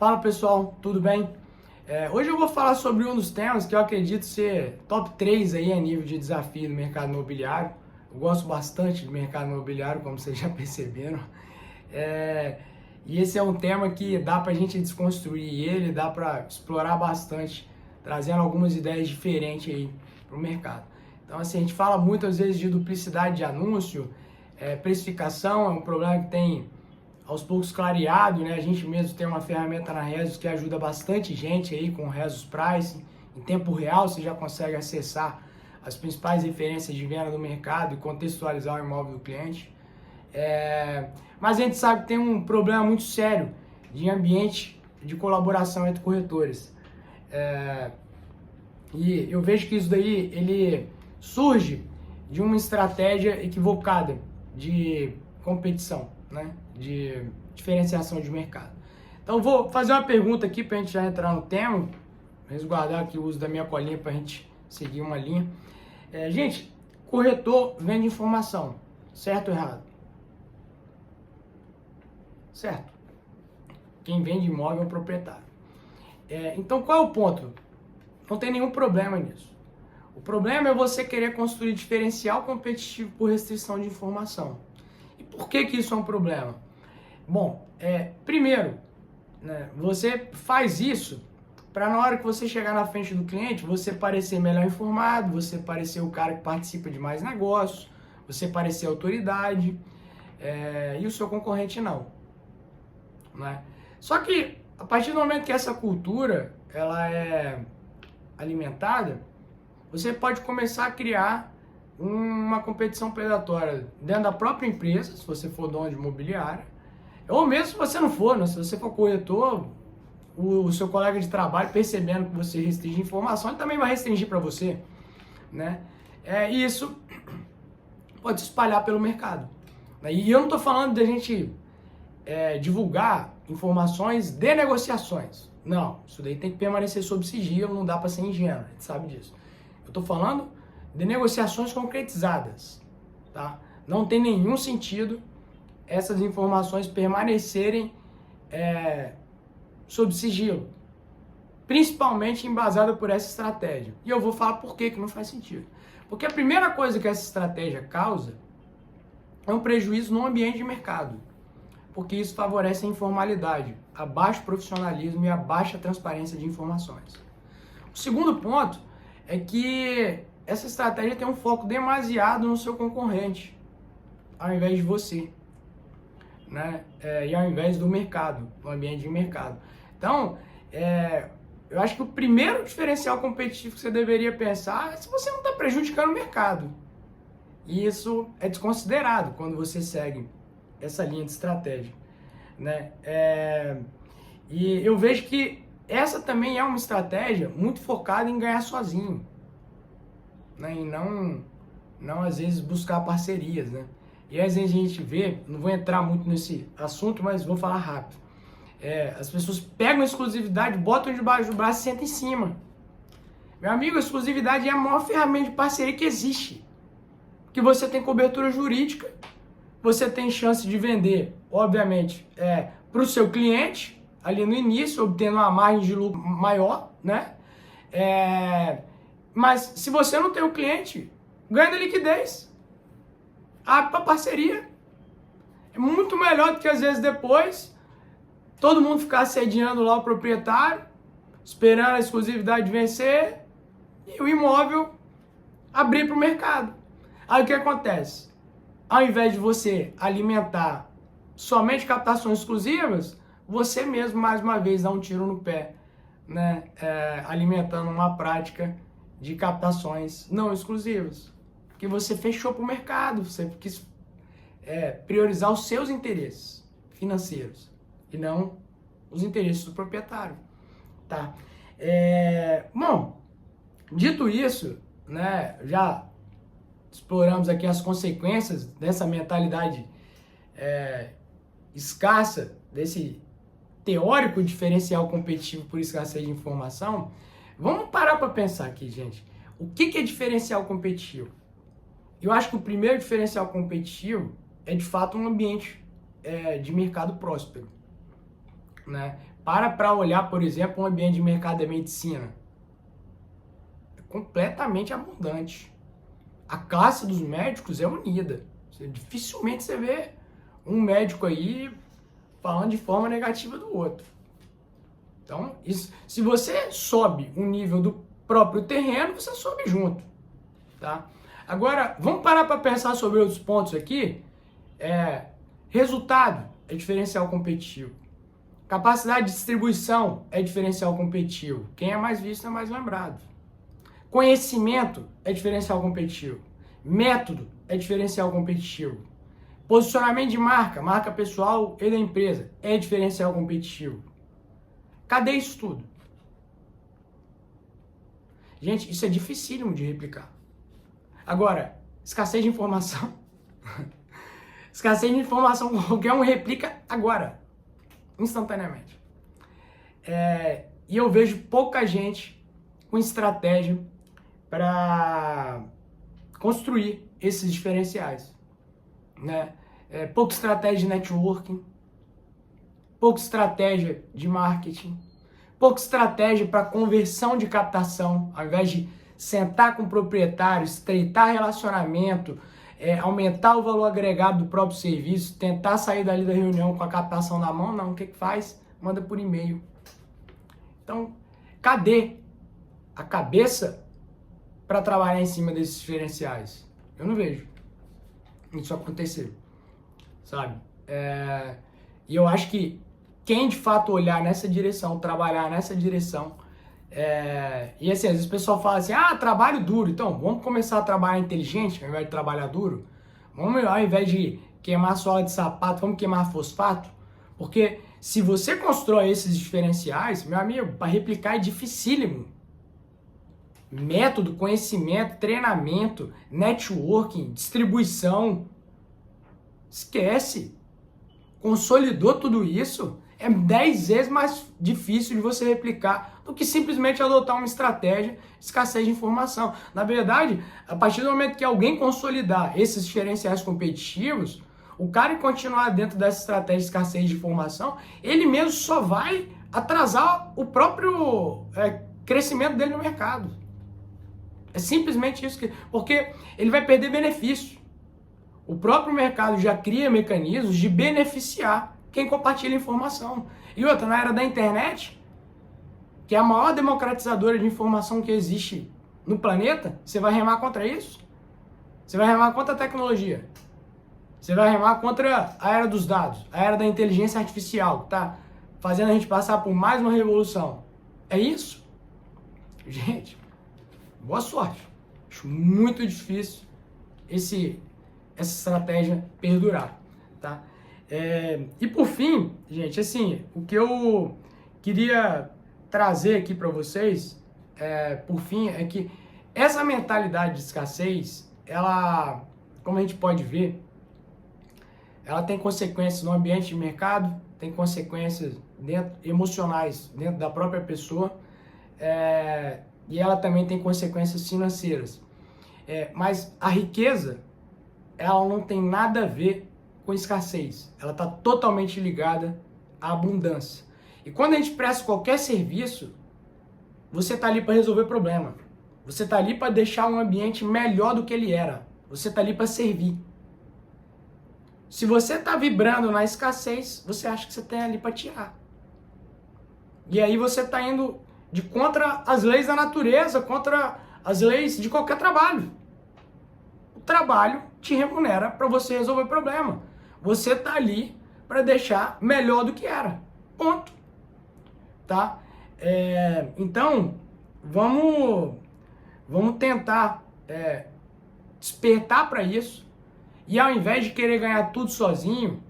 Fala pessoal, tudo bem? Hoje eu vou falar sobre um dos temas que eu acredito ser top 3 aí a nível de desafio no mercado imobiliário. Eu gosto bastante do mercado imobiliário, como vocês já perceberam. E esse é um tema que dá pra gente desconstruir ele, dá pra explorar bastante, trazendo algumas ideias diferentes aí pro mercado. Então assim, a gente fala muitas vezes de duplicidade de anúncio, precificação é um problema que tem aos poucos clareado, né? A gente mesmo tem uma ferramenta na Resus que ajuda bastante gente aí com o Resus Price. Em tempo real você já consegue acessar as principais referências de venda do mercado e contextualizar o imóvel do cliente. Mas a gente sabe que tem um problema muito sério de ambiente de colaboração entre corretores. E eu vejo que isso daí ele surge de uma estratégia equivocada de competição, né? De diferenciação de mercado. Então vou fazer uma pergunta aqui para a gente já entrar no tema, resguardar aqui o uso da minha colinha para a gente seguir uma linha. Gente, corretor vende informação, certo ou errado? Certo. Quem vende imóvel é o proprietário. Então qual é o ponto? Não tem nenhum problema nisso. O problema é você querer construir diferencial competitivo por restrição de informação. E por que isso é um problema? Bom, primeiro, né, você faz isso para na hora que você chegar na frente do cliente, você parecer melhor informado, você parecer o cara que participa de mais negócios, você parecer autoridade, e o seu concorrente não. Né? Só que, a partir do momento que essa cultura ela é alimentada, você pode começar a criar uma competição predatória dentro da própria empresa, se você for dono de imobiliária, ou mesmo se você não for, né? Se você for corretor, o seu colega de trabalho, percebendo que você restringe informação, ele também vai restringir para você. Né? E isso pode se espalhar pelo mercado. E eu não estou falando de a gente divulgar informações de negociações. Não, isso daí tem que permanecer sob sigilo, não dá para ser ingênuo, a gente sabe disso. Eu estou falando de negociações concretizadas. Tá? Não tem nenhum sentido essas informações permanecerem sob sigilo, principalmente embasada por essa estratégia. E eu vou falar por que não faz sentido. Porque a primeira coisa que essa estratégia causa é um prejuízo no ambiente de mercado, porque isso favorece a informalidade, a baixo profissionalismo e a baixa transparência de informações. O segundo ponto é que essa estratégia tem um foco demasiado no seu concorrente, ao invés de você, né? E ao invés do mercado, do ambiente de mercado. Então, eu acho que o primeiro diferencial competitivo que você deveria pensar é se você não está prejudicando o mercado. E isso é desconsiderado quando você segue essa linha de estratégia. Né? E eu vejo que essa também é uma estratégia muito focada em ganhar sozinho. Né? E não às vezes buscar parcerias, né? E às vezes a gente vê, não vou entrar muito nesse assunto, mas vou falar rápido. As pessoas pegam a exclusividade, botam debaixo do braço e sentam em cima. Meu amigo, a exclusividade é a maior ferramenta de parceria que existe. Porque você tem cobertura jurídica, você tem chance de vender, obviamente, para o seu cliente, ali no início, obtendo uma margem de lucro maior, né? Mas se você não tem o cliente, ganha da liquidez. Abre para parceria. É muito melhor do que às vezes depois todo mundo ficar assediando lá o proprietário, esperando a exclusividade vencer e o imóvel abrir para o mercado. Aí o que acontece? Ao invés de você alimentar somente captações exclusivas, você mesmo mais uma vez dá um tiro no pé, né? Alimentando uma prática de captações não exclusivas. Que você fechou para o mercado, você quis priorizar os seus interesses financeiros e não os interesses do proprietário. Tá? Bom, dito isso, né, já exploramos aqui as consequências dessa mentalidade escassa, desse teórico diferencial competitivo por escassez de informação. Vamos parar para pensar aqui, gente. O que é diferencial competitivo? Eu acho que o primeiro diferencial competitivo é, de fato, um ambiente de mercado próspero. Né? Para olhar, por exemplo, um ambiente de mercado da medicina. É completamente abundante. A classe dos médicos é unida. Dificilmente você vê um médico aí falando de forma negativa do outro. Então, isso, se você sobe o nível do próprio terreno, você sobe junto. Tá? Agora, vamos parar para pensar sobre outros pontos aqui. Resultado é diferencial competitivo. Capacidade de distribuição é diferencial competitivo. Quem é mais visto é mais lembrado. Conhecimento é diferencial competitivo. Método é diferencial competitivo. Posicionamento de marca, marca pessoal e da empresa, é diferencial competitivo. Cadê isso tudo? Gente, isso é dificílimo de replicar. Agora, escassez de informação. Escassez de informação, qualquer um replica agora, instantaneamente. E eu vejo pouca gente com estratégia para construir esses diferenciais. Né? Pouca estratégia de networking, pouca estratégia de marketing, pouca estratégia para conversão de captação, ao invés de sentar com o proprietário, estreitar relacionamento, aumentar o valor agregado do próprio serviço, tentar sair dali da reunião com a captação na mão, não, o que faz? Manda por e-mail. Então, cadê a cabeça para trabalhar em cima desses diferenciais? Eu não vejo isso acontecer, sabe? E eu acho que quem de fato olhar nessa direção, trabalhar nessa direção, e assim, às vezes o pessoal fala assim, trabalho duro, então vamos começar a trabalhar inteligente ao invés de trabalhar duro? Vamos, ao invés de queimar sola de sapato, vamos queimar fosfato? Porque se você constrói esses diferenciais, meu amigo, para replicar é dificílimo. Método, conhecimento, treinamento, networking, distribuição, esquece. Consolidou tudo isso, é 10 vezes mais difícil de você replicar do que simplesmente adotar uma estratégia de escassez de informação. Na verdade, a partir do momento que alguém consolidar esses diferenciais competitivos, o cara que continuar dentro dessa estratégia de escassez de informação, ele mesmo só vai atrasar o próprio crescimento dele no mercado. É simplesmente isso, porque ele vai perder benefício. O próprio mercado já cria mecanismos de beneficiar quem compartilha informação. E outra, na era da internet, que é a maior democratizadora de informação que existe no planeta, você vai remar contra isso? Você vai remar contra a tecnologia? Você vai remar contra a era dos dados, a era da inteligência artificial, que tá fazendo a gente passar por mais uma revolução. É isso? Gente, boa sorte. Acho muito difícil essa estratégia perdurar, tá? E por fim, gente, assim, o que eu queria trazer aqui para vocês, por fim, é que essa mentalidade de escassez, ela, como a gente pode ver, ela tem consequências no ambiente de mercado, tem consequências emocionais dentro da própria pessoa, e ela também tem consequências financeiras. Mas a riqueza, ela não tem nada a ver com escassez. Ela está totalmente ligada à abundância. E quando a gente presta qualquer serviço, você está ali para resolver problema. Você está ali para deixar um ambiente melhor do que ele era. Você está ali para servir. Se você está vibrando na escassez, você acha que você tem ali para tirar. E aí você está indo de contra as leis da natureza, contra as leis de qualquer trabalho. O trabalho te remunera para você resolver problema. Você está ali para deixar melhor do que era. Ponto. Tá? Então, vamos tentar despertar para isso. E ao invés de querer ganhar tudo sozinho,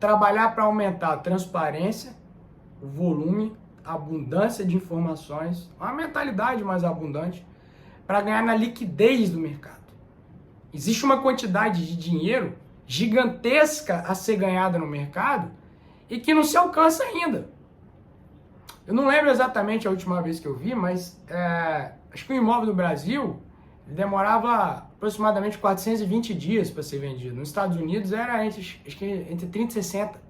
trabalhar para aumentar a transparência, o volume, a abundância de informações, uma mentalidade mais abundante, para ganhar na liquidez do mercado. Existe uma quantidade de dinheiro gigantesca a ser ganhada no mercado e que não se alcança ainda. Eu não lembro exatamente a última vez que eu vi, mas acho que o imóvel do Brasil demorava aproximadamente 420 dias para ser vendido. Nos Estados Unidos era entre 30 e 60.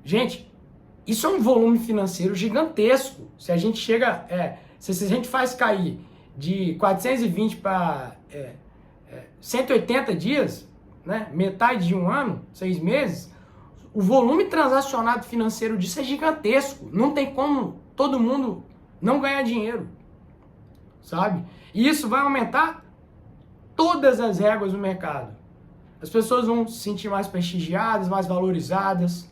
Gente, isso é um volume financeiro gigantesco. Se a gente chega, se a gente faz cair de 420 para 180 dias, né, metade de um ano, 6 meses, o volume transacionado financeiro disso é gigantesco. Não tem como todo mundo não ganhar dinheiro, sabe? E isso vai aumentar todas as regras do mercado. As pessoas vão se sentir mais prestigiadas, mais valorizadas,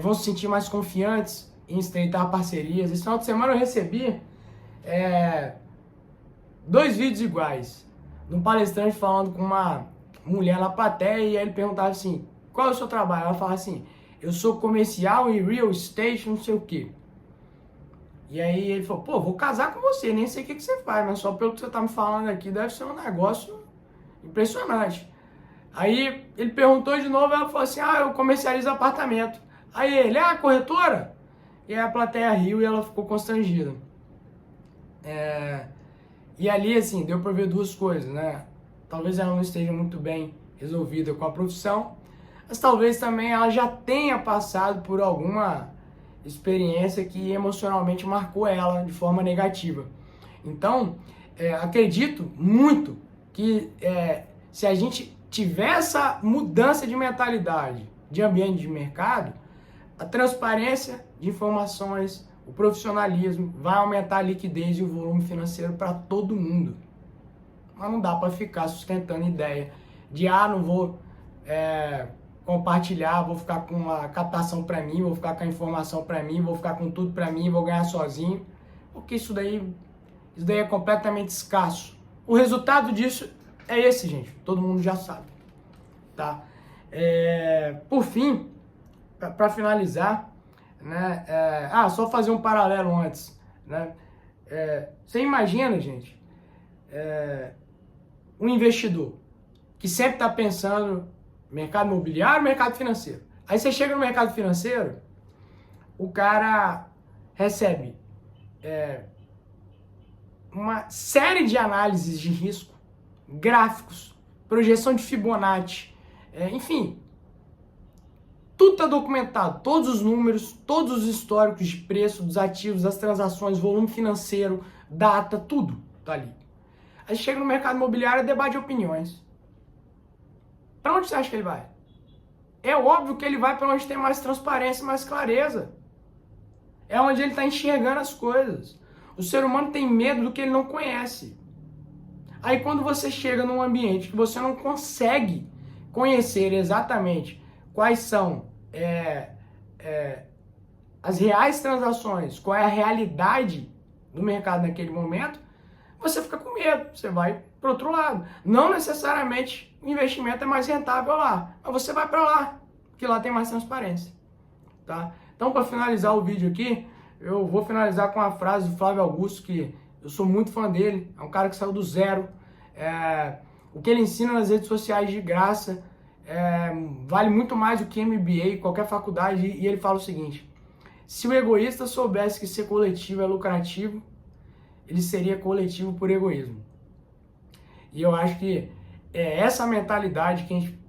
vão se sentir mais confiantes em estreitar parcerias. Esse final de semana eu recebi 2 vídeos iguais. De um palestrante falando com uma mulher na plateia e aí ele perguntava assim, qual é o seu trabalho? Ela falava assim, eu sou comercial em real estate, não sei o quê. E aí ele falou, pô, vou casar com você, nem sei o que você faz, mas só pelo que você tá me falando aqui deve ser um negócio impressionante. Aí ele perguntou de novo, ela falou assim, eu comercializo apartamento. Aí ele, corretora? E aí a plateia riu e ela ficou constrangida. E ali, assim, deu pra ver 2 coisas, né? Talvez ela não esteja muito bem resolvida com a profissão, mas talvez também ela já tenha passado por alguma experiência que emocionalmente marcou ela de forma negativa. Então, acredito muito que se a gente tiver essa mudança de mentalidade de ambiente de mercado, a transparência de informações, o profissionalismo vai aumentar a liquidez e o volume financeiro para todo mundo. Mas não dá para ficar sustentando ideia de não vou compartilhar, vou ficar com a captação para mim, vou ficar com a informação para mim, vou ficar com tudo para mim, vou ganhar sozinho, porque isso daí é completamente escasso. O resultado disso é esse, gente, todo mundo já sabe, tá? Por fim, para finalizar, né, só fazer um paralelo antes, né? Você imagina, gente, um investidor que sempre está pensando mercado imobiliário, mercado financeiro. Aí você chega no mercado financeiro, o cara recebe uma série de análises de risco, gráficos, projeção de Fibonacci, enfim, tudo está documentado, todos os números, todos os históricos de preço dos ativos, das transações, volume financeiro, data, tudo tá ali. Aí chega no mercado imobiliário, é debate de opiniões. Para onde você acha que ele vai? É óbvio que ele vai para onde tem mais transparência, mais clareza. É onde ele está enxergando as coisas. O ser humano tem medo do que ele não conhece. Aí quando você chega num ambiente que você não consegue conhecer exatamente quais são as reais transações, qual é a realidade do mercado naquele momento, você fica com medo, você vai para outro lado. Não necessariamente o investimento é mais rentável lá, mas você vai para lá, porque lá tem mais transparência. Tá? Então, para finalizar o vídeo aqui, eu vou finalizar com a frase do Flávio Augusto, que eu sou muito fã dele, é um cara que saiu do zero. O que ele ensina nas redes sociais de graça vale muito mais do que MBA, qualquer faculdade, e ele fala o seguinte: se o egoísta soubesse que ser coletivo é lucrativo, ele seria coletivo por egoísmo. E eu acho que é essa mentalidade que a gente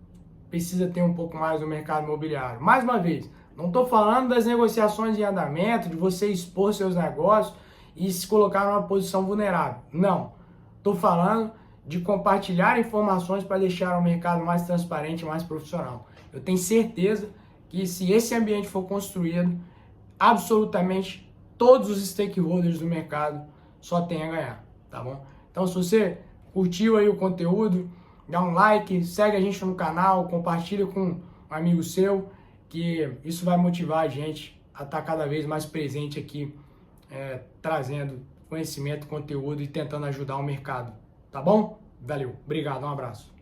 precisa ter um pouco mais no mercado imobiliário. Mais uma vez, não estou falando das negociações em andamento, de você expor seus negócios e se colocar numa posição vulnerável. Não. Estou falando de compartilhar informações para deixar o mercado mais transparente, mais profissional. Eu tenho certeza que se esse ambiente for construído, absolutamente todos os stakeholders do mercado só tem a ganhar, tá bom? Então, se você curtiu aí o conteúdo, dá um like, segue a gente no canal, compartilha com um amigo seu, que isso vai motivar a gente a estar cada vez mais presente aqui, trazendo conhecimento, conteúdo e tentando ajudar o mercado, tá bom? Valeu, obrigado, um abraço.